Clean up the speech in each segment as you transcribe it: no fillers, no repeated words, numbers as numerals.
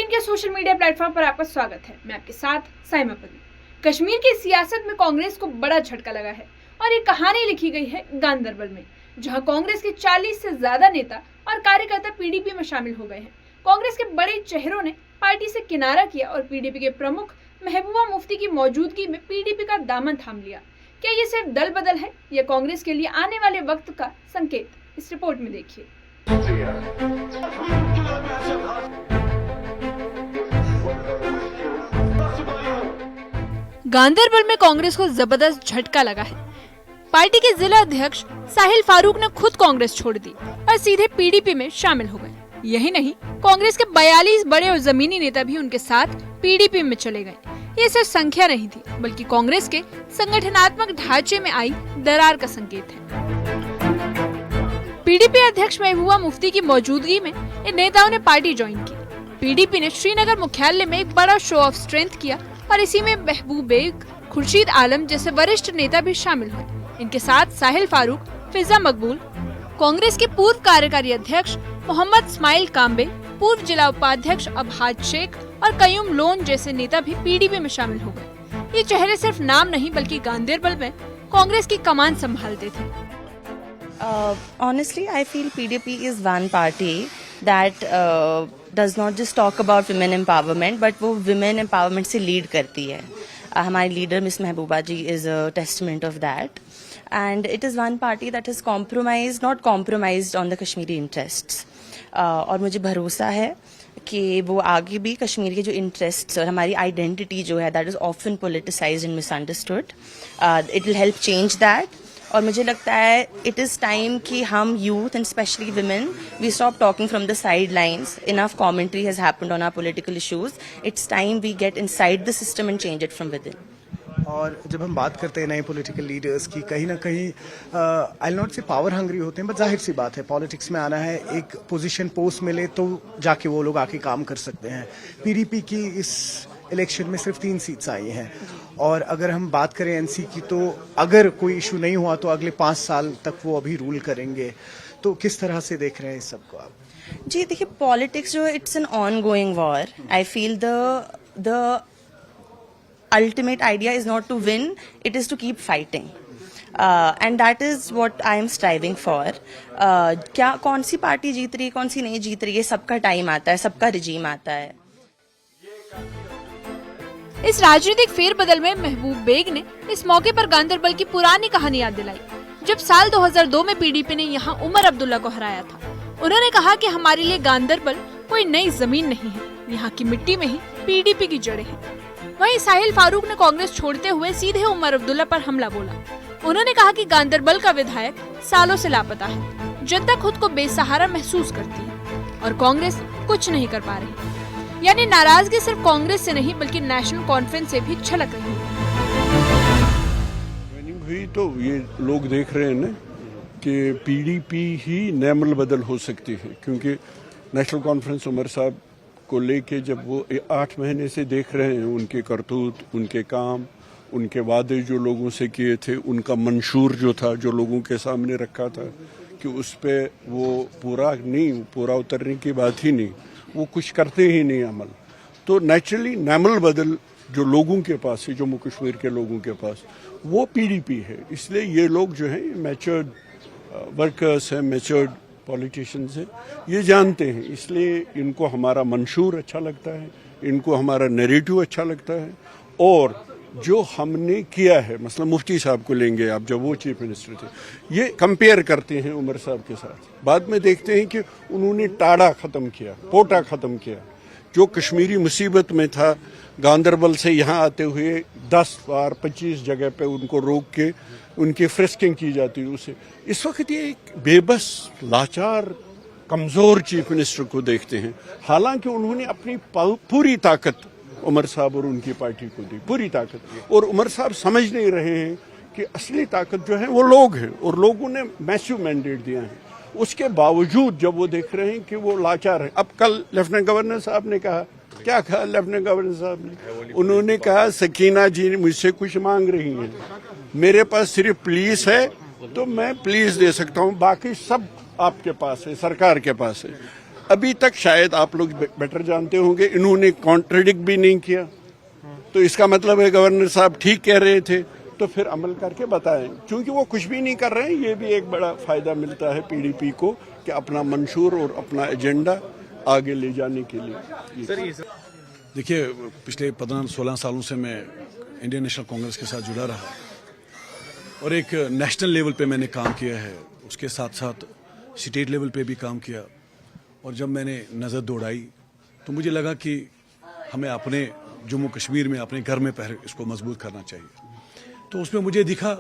18 के social media platform पर आपका स्वागत है। मैं आपके साथ साइमा परी। कश्मीर की सियासत में कांग्रेस को बड़ा झटका लगा है और ये कहानी लिखी गई है गांदरबल में, जहां कांग्रेस के 40 से ज्यादा नेता और कार्यकर्ता पीडीपी में शामिल हो गए हैं। कांग्रेस के बड़े चेहरों ने पार्टी से किनारा किया और पीडीपी के प्रमुख महबूबा मुफ्ती की मौजूदगी में पीडीपी का दामन थाम लिया। क्या ये सिर्फ दल बदल है या कांग्रेस के लिए आने वाले वक्त का संकेत? इस रिपोर्ट में देखिए। गांदरबल में कांग्रेस को जबरदस्त झटका लगा है। पार्टी के जिला अध्यक्ष साहिल फारूक ने खुद कांग्रेस छोड़ दी और सीधे पीडीपी में शामिल हो गए। यही नहीं, कांग्रेस के 42 बड़े और जमीनी नेता भी उनके साथ पीडीपी में चले गए। ये सिर्फ संख्या नहीं थी, बल्कि कांग्रेस के संगठनात्मक ढांचे में आई दरार का संकेत है। पीडीपी अध्यक्ष महबूबा मुफ्ती की मौजूदगी में इन नेताओं ने पार्टी ज्वाइन की। पीडीपी ने श्रीनगर मुख्यालय में एक बड़ा शो ऑफ स्ट्रेंथ किया और इसी में महबूब बेग, खुर्शीद आलम जैसे वरिष्ठ नेता भी शामिल हुए। इनके साथ साहिल फारूक, फिजा मकबूल, कांग्रेस के पूर्व कार्यकारी अध्यक्ष मोहम्मद इस्माइल काम्बे, पूर्व जिला उपाध्यक्ष अबहाज शेख और कयूम लोन जैसे नेता भी पीडीपी में शामिल हो गए। ये चेहरे सिर्फ नाम नहीं बल्कि गांदरबल में कांग्रेस की कमान संभालते थे। Honestly, I feel PDP is one party that does not just talk about women empowerment, but वो women empowerment से lead करती है। हमारी leader miss Mehbooba ji is a testament of that, and it is one party that has not compromised on the Kashmiri interests. और मुझे भरोसा है कि वो आगे भी कश्मीर के जो इंटरेस्ट्स और हमारी आइडेंटिटी जो है that is often politicised and misunderstood, it will help change that. और मुझे लगता है इट इज़ टाइम कि हम youth and specially women we stop talking from the sidelines. Enough commentary has happened on our political issues. It's time we get inside the system and change it from within. और जब हम बात करते हैं नए political leaders की, कहीं ना कहीं आई नॉट से पावर हंग्री होते हैं, बट जाहिर सी बात है पॉलिटिक्स में आना है, एक पोजीशन पोस्ट मिले तो जाके वो लोग आके काम कर सकते हैं। पीडीपी की इस इलेक्शन में सिर्फ 3 सीट्स आई हैं, और अगर हम बात करें एनसी की तो अगर कोई इशू नहीं हुआ तो अगले 5 साल तक वो अभी रूल करेंगे। तो किस तरह से देख रहे हैं इस सबको आप? जी देखिए, पॉलिटिक्स जो it's an on going war. I feel the ultimate idea is not to win, it is to keep fighting, and that is what I am striving for. क्या कौन सी पार्टी जीत रही है, कौन सी नहीं जीत रही है, सबका टाइम आता है, सबका रिजीम आता है। इस राजनीतिक फेरबदल में महबूब बेग ने इस मौके पर गांदरबल की पुरानी कहानी याद दिलाई, जब साल 2002 में पीडीपी ने यहाँ उमर अब्दुल्ला को हराया था। उन्होंने कहा कि हमारे लिए गांदरबल कोई नई जमीन नहीं है, यहाँ की मिट्टी में ही पीडीपी की जड़ें हैं। वहीं साहिल फारूक ने कांग्रेस छोड़ते हुए सीधे उमर अब्दुल्ला पर हमला बोला। उन्होंने कहा कि गांदरबल का विधायक सालों से लापता है, जनता खुद को बेसहारा महसूस करती है और कांग्रेस कुछ नहीं कर पा रही। यानी नाराजगी सिर्फ कांग्रेस से नहीं बल्कि नेशनल कॉन्फ्रेंस से भी छलक रही है। हुई तो ये लोग देख रहे हैं ना कि पीडीपी ही नैमल बदल हो सकती है, क्योंकि नेशनल कॉन्फ्रेंस उमर साहब को लेके जब वो 8 महीने से देख रहे हैं, उनके करतूत, उनके काम, उनके वादे जो लोगों से किए थे, उनका मंशूर जो था जो लोगों के सामने रखा था कि उस पे वो पूरा उतरने की बात ही नहीं, वो कुछ करते ही नहीं अमल। तो नेचुरली नैमल बदल जो लोगों के पास है, जम्मू कश्मीर के लोगों के पास, वो पीडीपी है। इसलिए ये लोग जो हैं मैच्योर्ड वर्कर्स हैं, मैच्योर्ड पॉलिटिशियंस हैं, ये जानते हैं। इसलिए इनको हमारा मंशूर अच्छा लगता है, इनको हमारा नैरेटिव अच्छा लगता है, और जो हमने किया है, मतलब मुफ्ती साहब को लेंगे आप, जब वो चीफ मिनिस्टर थे, ये कंपेयर करते हैं उमर साहब के साथ। बाद में देखते हैं कि उन्होंने टाड़ा ख़त्म किया, पोटा ख़त्म किया। जो कश्मीरी मुसीबत में था, गांदरबल से यहाँ आते हुए 10 बार 25 जगह पे उनको रोक के उनकी फ्रिस्किंग की जाती है। उसे इस वक्त ये एक बेबस, लाचार, कमज़ोर चीफ मिनिस्टर को देखते हैं, हालांकि उन्होंने अपनी पूरी ताकत उमर साहब और उनकी पार्टी को दी, पूरी ताकत। और उमर साहब समझ नहीं रहे हैं कि असली ताकत जो है वो लोग हैं, और लोगों ने मैसिव मैंडेट दिया है। उसके बावजूद जब वो देख रहे हैं कि वो लाचार है। अब कल लेफ्टिनेंट गवर्नर साहब ने कहा, क्या कहा लेफ्टिनेंट गवर्नर साहब ने? उन्होंने कहा सकीना जी मुझसे कुछ मांग रही हैं, मेरे पास सिर्फ पुलिस है तो मैं पुलिस दे सकता हूँ, बाकी सब आपके पास है, सरकार के पास है। अभी तक शायद आप लोग बेटर जानते होंगे, इन्होंने कॉन्ट्रडिक्ट भी नहीं किया, तो इसका मतलब है गवर्नर साहब ठीक कह रहे थे, तो फिर अमल करके बताएं। क्योंकि वो कुछ भी नहीं कर रहे हैं, ये भी एक बड़ा फायदा मिलता है पीडीपी को कि अपना मंशूर और अपना एजेंडा आगे ले जाने के लिए। देखिए, पिछले 15-16 सालों से मैं इंडियन नेशनल कांग्रेस के साथ जुड़ा रहा और एक नेशनल लेवल पे मैंने काम किया है, उसके साथ साथ स्टेट लेवल पे भी काम किया। और जब मैंने नज़र दौड़ाई तो मुझे लगा कि हमें अपने जम्मू कश्मीर में अपने घर में पहले इसको मजबूत करना चाहिए। तो उसमें मुझे दिखा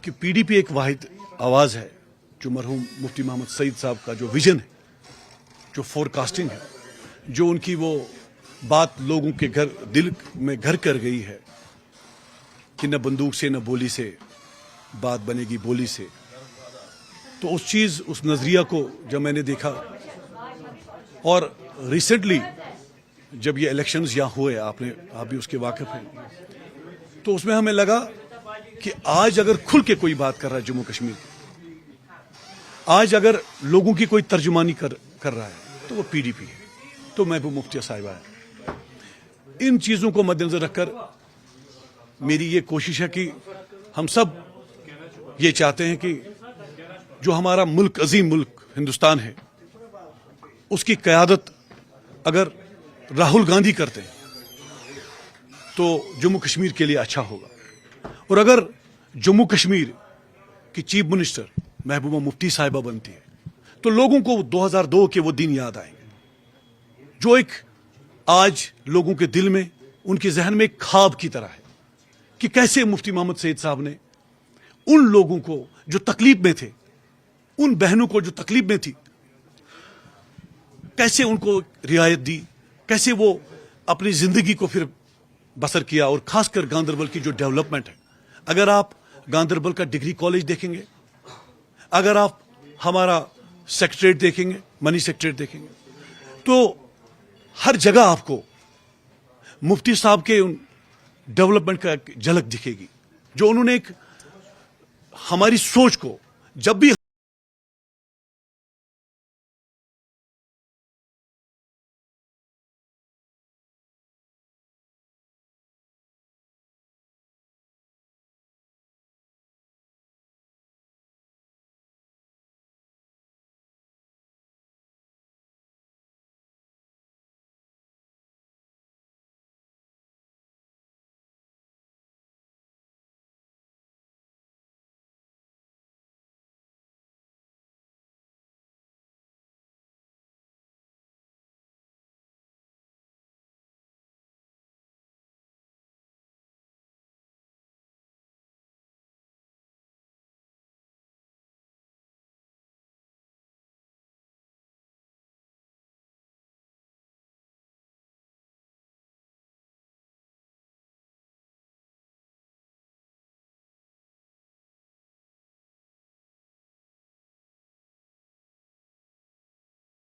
कि पीडीपी एक वाहिद आवाज़ है जो मरहूम मुफ्ती मोहम्मद सईद साहब का जो विजन है, जो फोरकास्टिंग है, जो उनकी वो बात लोगों के घर दिल में घर कर गई है कि न बंदूक से न बोली से बात बनेगी बोली से। तो उस चीज़, उस नज़रिया को जब मैंने देखा, और रिसेंटली जब ये इलेक्शंस यहाँ हुए, आप भी उसके वाकिफ हैं, तो उसमें हमें लगा कि आज अगर खुल के कोई बात कर रहा है जम्मू कश्मीर, आज अगर लोगों की कोई तर्जुमानी कर रहा है तो वो पीडीपी है, तो महबूब मुफ्ती साहिबा है। इन चीज़ों को मद्देनजर रखकर मेरी ये कोशिश है कि हम सब ये चाहते हैं कि जो हमारा मुल्क, अजीम मुल्क हिंदुस्तान है, उसकी क़यादत अगर राहुल गांधी करते हैं तो जम्मू कश्मीर के लिए अच्छा होगा। और अगर जम्मू कश्मीर की चीफ मिनिस्टर महबूबा मुफ्ती साहिबा बनती है तो लोगों को 2002 के वो दिन याद आएंगे जो एक आज लोगों के दिल में, उनके जहन में एक ख्वाब की तरह है कि कैसे मुफ्ती मोहम्मद सईद साहब ने उन लोगों को जो तकलीफ में थे, उन बहनों को जो तकलीफ में थी, कैसे उनको रियायत दी, कैसे वो अपनी जिंदगी को फिर बसर किया। और खासकर गांदरबल की जो डेवलपमेंट है, अगर आप गांदरबल का डिग्री कॉलेज देखेंगे, अगर आप हमारा सेक्रेटरीट देखेंगे, मनी सेक्रेटरीट देखेंगे, तो हर जगह आपको मुफ्ती साहब के उन डेवलपमेंट का झलक दिखेगी, जो उन्होंने एक हमारी सोच को जब भी